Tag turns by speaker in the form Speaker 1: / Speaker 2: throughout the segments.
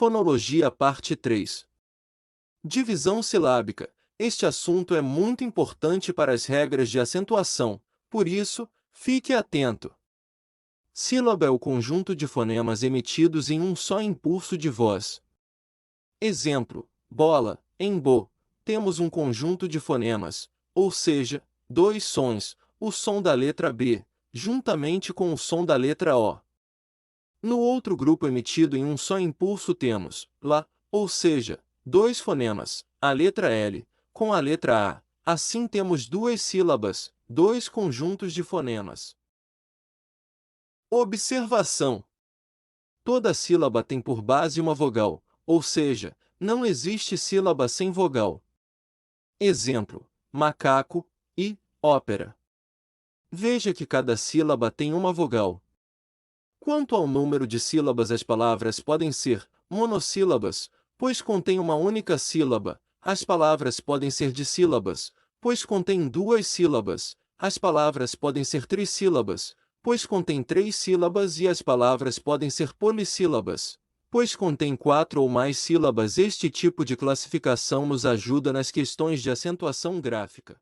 Speaker 1: Fonologia Parte 3. Divisão silábica. Este assunto é muito importante para as regras de acentuação, por isso, fique atento. Sílaba é o conjunto de fonemas emitidos em um só impulso de voz. Exemplo: bola, em bo, temos um conjunto de fonemas, ou seja, dois sons, o som da letra B, juntamente com o som da letra O. No outro grupo emitido em um só impulso temos lá, ou seja, dois fonemas, a letra L, com a letra A. Assim temos duas sílabas, dois conjuntos de fonemas. Observação: toda sílaba tem por base uma vogal, ou seja, não existe sílaba sem vogal. Exemplo: macaco e ópera. Veja que cada sílaba tem uma vogal. Quanto ao número de sílabas, as palavras podem ser monossílabas, pois contêm uma única sílaba. As palavras podem ser dissílabas, pois contêm duas sílabas. As palavras podem ser trissílabas, pois contêm três sílabas, e as palavras podem ser polissílabas, pois contêm quatro ou mais sílabas. Este tipo de classificação nos ajuda nas questões de acentuação gráfica.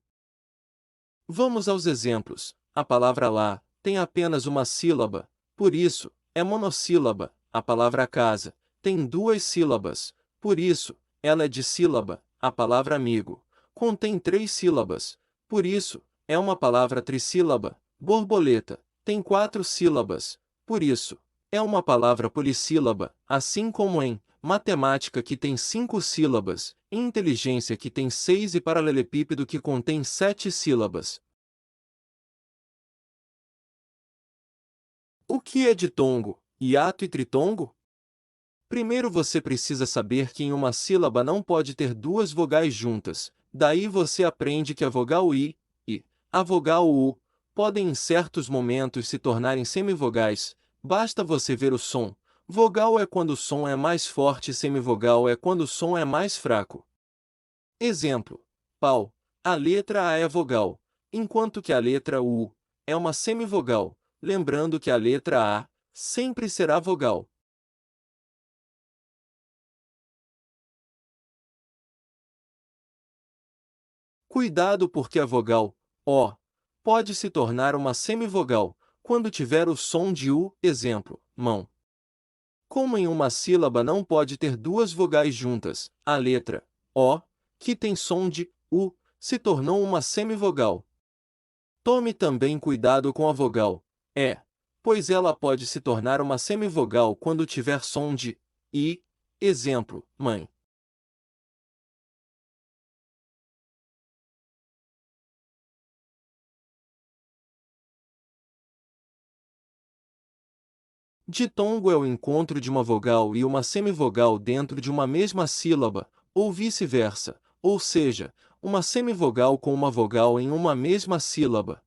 Speaker 1: Vamos aos exemplos. A palavra lá tem apenas uma sílaba, por isso, é monossílaba. A palavra casa tem duas sílabas, por isso, ela é dissílaba. A palavra amigo contém três sílabas, por isso, é uma palavra trissílaba. Borboleta tem quatro sílabas, por isso, é uma palavra polissílaba, assim como em matemática, que tem cinco sílabas, inteligência, que tem seis, e paralelepípedo, que contém sete sílabas. O que é ditongo, hiato e tritongo? Primeiro você precisa saber que em uma sílaba não pode ter duas vogais juntas, daí você aprende que a vogal I e a vogal U podem em certos momentos se tornarem semivogais, basta você ver o som. Vogal é quando o som é mais forte, semivogal é quando o som é mais fraco. Exemplo: pau. A letra A é vogal, enquanto que a letra U é uma semivogal, lembrando que a letra A sempre será vogal. Cuidado, porque a vogal O pode se tornar uma semivogal quando tiver o som de U. Exemplo: mão. Como em uma sílaba não pode ter duas vogais juntas, a letra O, que tem som de U, se tornou uma semivogal. Tome também cuidado com a vogal E, pois ela pode se tornar uma semivogal quando tiver som de I. Exemplo: mãe. Ditongo é o encontro de uma vogal e uma semivogal dentro de uma mesma sílaba, ou vice-versa, ou seja, uma semivogal com uma vogal em uma mesma sílaba.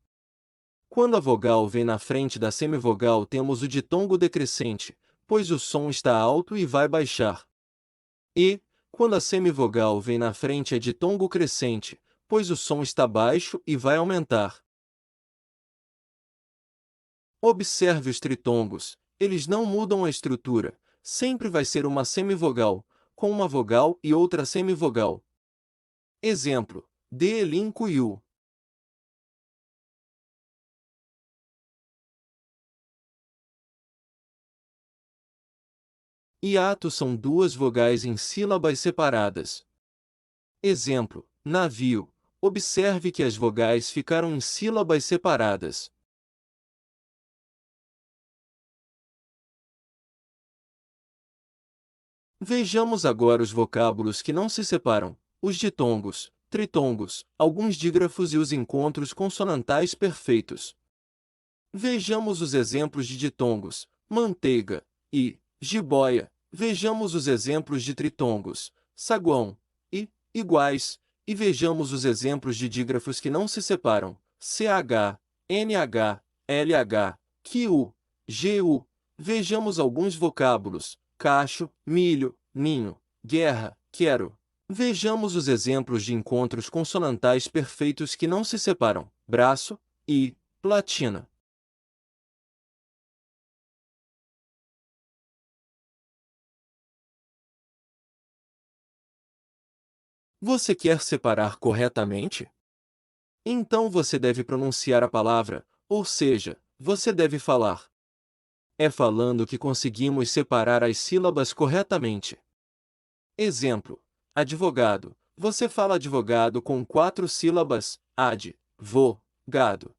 Speaker 1: Quando a vogal vem na frente da semivogal, temos o ditongo decrescente, pois o som está alto e vai baixar. E, quando a semivogal vem na frente, é ditongo crescente, pois o som está baixo e vai aumentar. Observe os tritongos, eles não mudam a estrutura, sempre vai ser uma semivogal, com uma vogal e outra semivogal. Exemplo: de, elinco e u. Hiato são duas vogais em sílabas separadas. Exemplo: navio. Observe que as vogais ficaram em sílabas separadas. Vejamos agora os vocábulos que não se separam, os ditongos, tritongos, alguns dígrafos e os encontros consonantais perfeitos. Vejamos os exemplos de ditongos: manteiga e jiboia. Vejamos os exemplos de tritongos: saguão e iguais. E vejamos os exemplos de dígrafos que não se separam: ch, nh, lh, q, gu. Vejamos alguns vocábulos: cacho, milho, ninho, guerra, quero. Vejamos os exemplos de encontros consonantais perfeitos que não se separam: braço e platina. Você quer separar corretamente? Então você deve pronunciar a palavra, ou seja, você deve falar. É falando que conseguimos separar as sílabas corretamente. Exemplo: advogado. Você fala advogado com 4 sílabas, ad, vo, gado.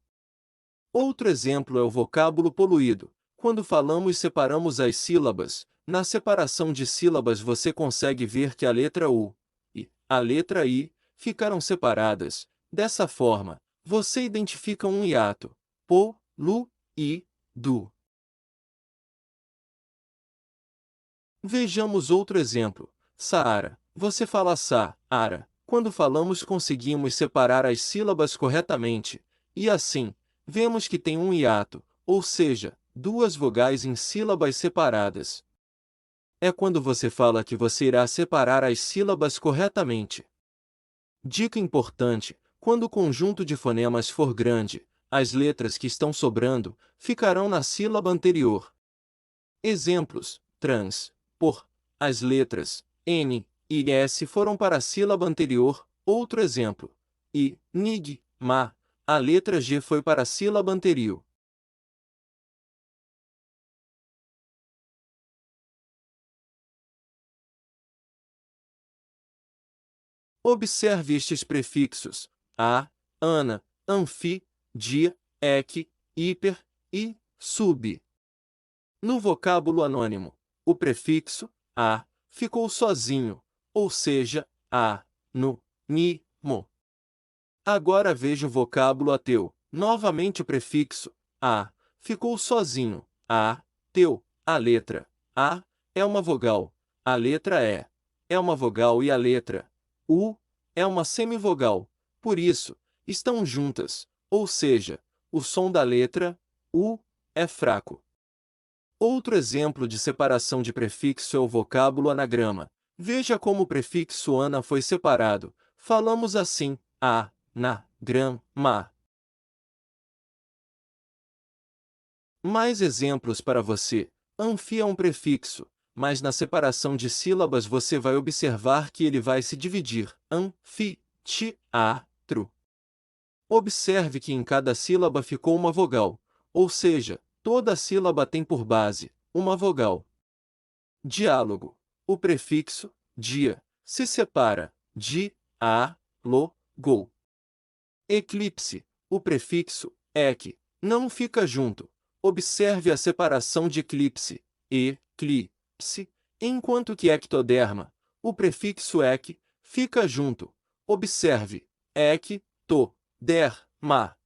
Speaker 1: Outro exemplo é o vocábulo poluído. Quando falamos separamos as sílabas, na separação de sílabas você consegue ver que a letra U e a letra I ficaram separadas. Dessa forma, você identifica um hiato. Po, lu, i, du. Vejamos outro exemplo. Saara. Você fala sa-ara. Quando falamos conseguimos separar as sílabas corretamente. E assim, vemos que tem um hiato, ou seja, duas vogais em sílabas separadas. É quando você fala que você irá separar as sílabas corretamente. Dica importante: quando o conjunto de fonemas for grande, as letras que estão sobrando ficarão na sílaba anterior. Exemplos: trans, por. As letras N e S foram para a sílaba anterior. Outro exemplo: I, nig, ma. A letra G foi para a sílaba anterior. Observe estes prefixos: a, ana, anfi, dia, ec, hiper e sub. No vocábulo anônimo, o prefixo a ficou sozinho, ou seja, a, no, ni, mo. Agora veja o vocábulo ateu. Novamente o prefixo a ficou sozinho. A, teu. A letra a é uma vogal. A letra é uma vogal e a letra u é uma semivogal. Por isso, estão juntas, ou seja, o som da letra u é fraco. Outro exemplo de separação de prefixo é o vocábulo anagrama. Veja como o prefixo ana foi separado. Falamos assim: a, na, gram, ma. Mais exemplos para você. Anfi é um prefixo, mas na separação de sílabas você vai observar que ele vai se dividir. An, fi, ti, a, tru. Observe que em cada sílaba ficou uma vogal, ou seja, toda sílaba tem por base uma vogal. Diálogo. O prefixo dia se separa de, a, lo, go. Eclipse. O prefixo ec não fica junto. Observe a separação de eclipse e clipse, enquanto que ectoderma, o prefixo ec fica junto. Observe ec, to, der, ma.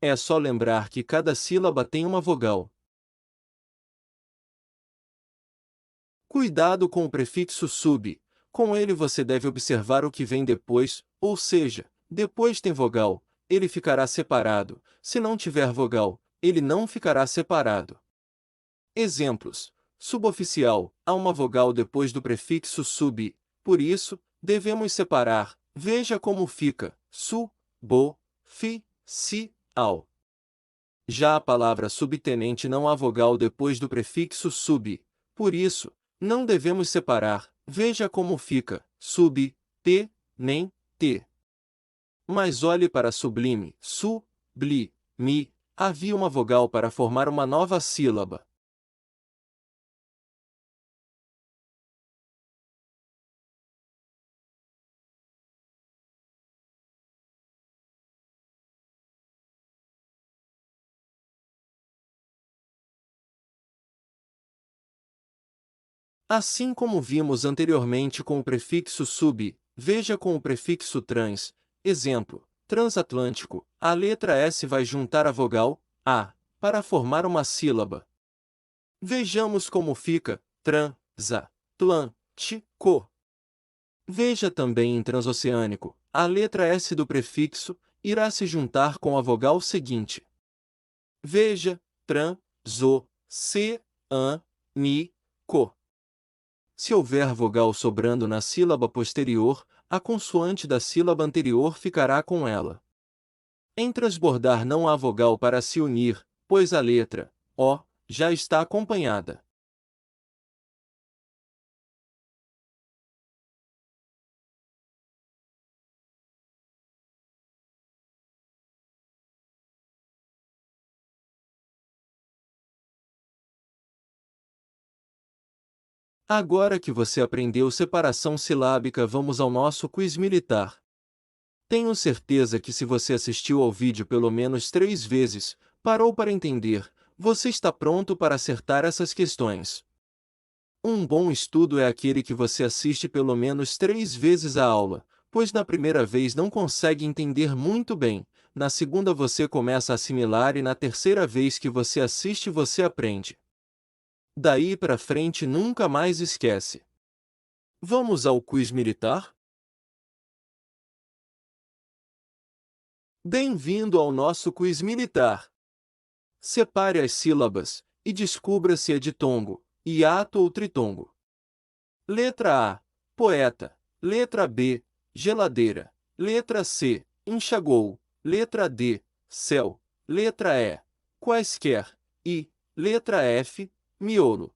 Speaker 1: É só lembrar que cada sílaba tem uma vogal. Cuidado com o prefixo sub. Com ele você deve observar o que vem depois, ou seja, depois tem vogal, ele ficará separado. Se não tiver vogal, ele não ficará separado. Exemplos: suboficial, há uma vogal depois do prefixo sub, por isso, devemos separar. Veja como fica: su, bo, fi, si, ao. Já a palavra subtenente não há vogal depois do prefixo sub, por isso, não devemos separar. Veja como fica: sub, t, nem, t. Mas olhe para sublime: su, bli, mi. Havia uma vogal para formar uma nova sílaba. Assim como vimos anteriormente com o prefixo sub, veja com o prefixo trans. Exemplo: transatlântico. A letra S vai juntar a vogal a para formar uma sílaba. Vejamos como fica: transa-tlân-ti-co. Veja também em transoceânico. A letra S do prefixo irá se juntar com a vogal seguinte. Veja: tran-zo-ce-an-ni-co. Se houver vogal sobrando na sílaba posterior, a consoante da sílaba anterior ficará com ela. Em transbordar não há vogal para se unir, pois a letra O já está acompanhada. Agora que você aprendeu separação silábica, vamos ao nosso quiz militar. Tenho certeza que se você assistiu ao vídeo pelo menos 3 vezes, parou para entender, você está pronto para acertar essas questões. Um bom estudo é aquele que você assiste pelo menos 3 vezes a aula, pois na primeira vez não consegue entender muito bem, na segunda você começa a assimilar e na terceira vez que você assiste você aprende. Daí para frente nunca mais esquece. Vamos ao quiz militar? Bem-vindo ao nosso quiz militar. Separe as sílabas e descubra se é ditongo, hiato ou tritongo. Letra A, poeta. Letra B, geladeira. Letra C, enxagou. Letra D, céu. Letra E, quaisquer. E, letra F, miolo.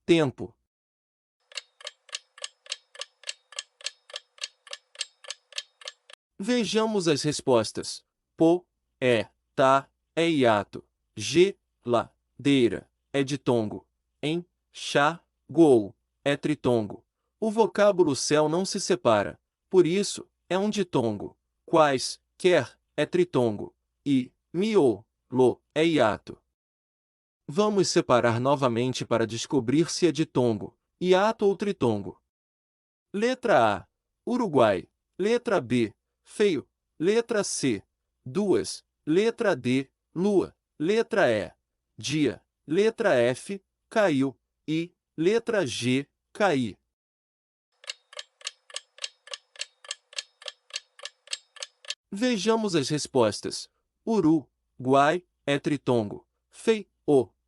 Speaker 1: Tempo. Vejamos as respostas. Po, tá, é hiato. Geladeira, é ditongo. Enxagou, é tritongo. O vocábulo céu não se separa, por isso, é um ditongo. Quaisquer, é tritongo. E, miolo, é hiato. Vamos separar novamente para descobrir se é ditongo, hiato ou tritongo. Letra A, Uruguai. Letra B, feio. Letra C, duas. Letra D, lua. Letra E, dia. Letra F, caiu. E, letra G, cair. Vejamos as respostas. Uruguai é tritongo. Feio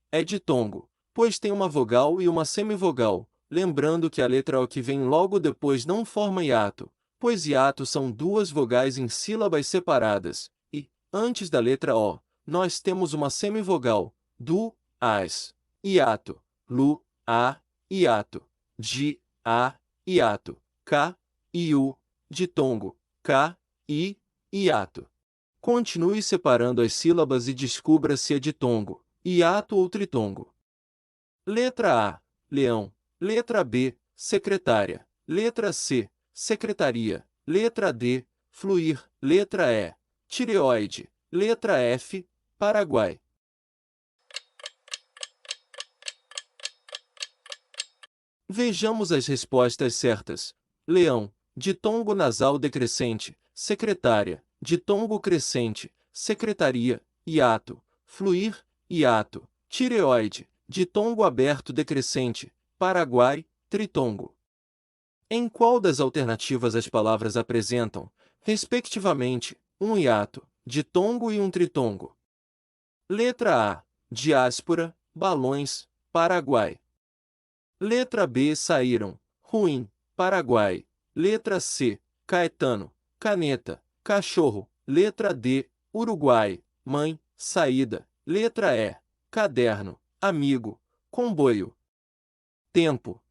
Speaker 1: é ditongo, pois tem uma vogal e uma semivogal. Lembrando que a letra O que vem logo depois não forma hiato, pois hiato são duas vogais em sílabas separadas, e, antes da letra O, nós temos uma semivogal, as, hiato, a, hiato, a, hiato, e u, ditongo, i, hiato. Continue separando as sílabas e descubra se é ditongo, hiato ou tritongo. Letra A, leão. Letra B, secretária. Letra C, secretaria. Letra D, fluir. Letra E, tireoide. Letra F, Paraguai. Vejamos as respostas certas. Leão, ditongo nasal decrescente. Secretária, ditongo crescente. Secretaria, hiato. Fluir, hiato. Tireoide, ditongo aberto decrescente. Paraguai, tritongo. Em qual das alternativas as palavras apresentam, respectivamente, um hiato, ditongo e um tritongo? Letra A, diáspora, balões, Paraguai. Letra B, saíram, ruim, Paraguai. Letra C, Caetano, caneta, cachorro. Letra D, Uruguai, mãe, saída. Letra E, caderno, amigo, comboio. Tempo.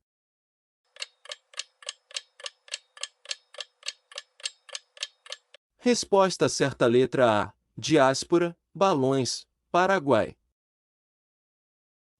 Speaker 1: Resposta certa. Letra A, diáspora, balões, Paraguai.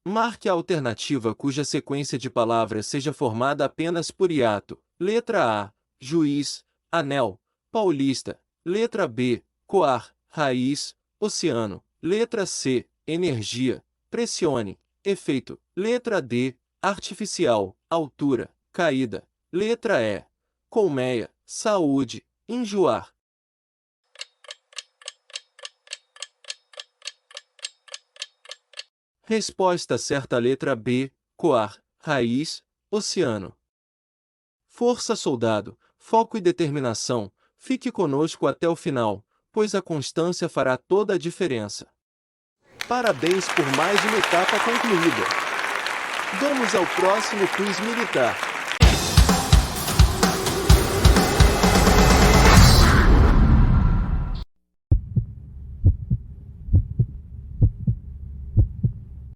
Speaker 1: Marque a alternativa cuja sequência de palavras seja formada apenas por hiato. Letra A, juiz, anel, paulista. Letra B, coar, raiz, oceano. Letra C, energia, pressione, efeito. Letra D, artificial, altura, caída. Letra E, colmeia, saúde, enjoar. Resposta certa. Letra B, coar, raiz, oceano. Força, soldado, foco e determinação, fique conosco até o final, pois a constância fará toda a diferença. Parabéns por mais uma etapa concluída. Vamos ao próximo quiz militar.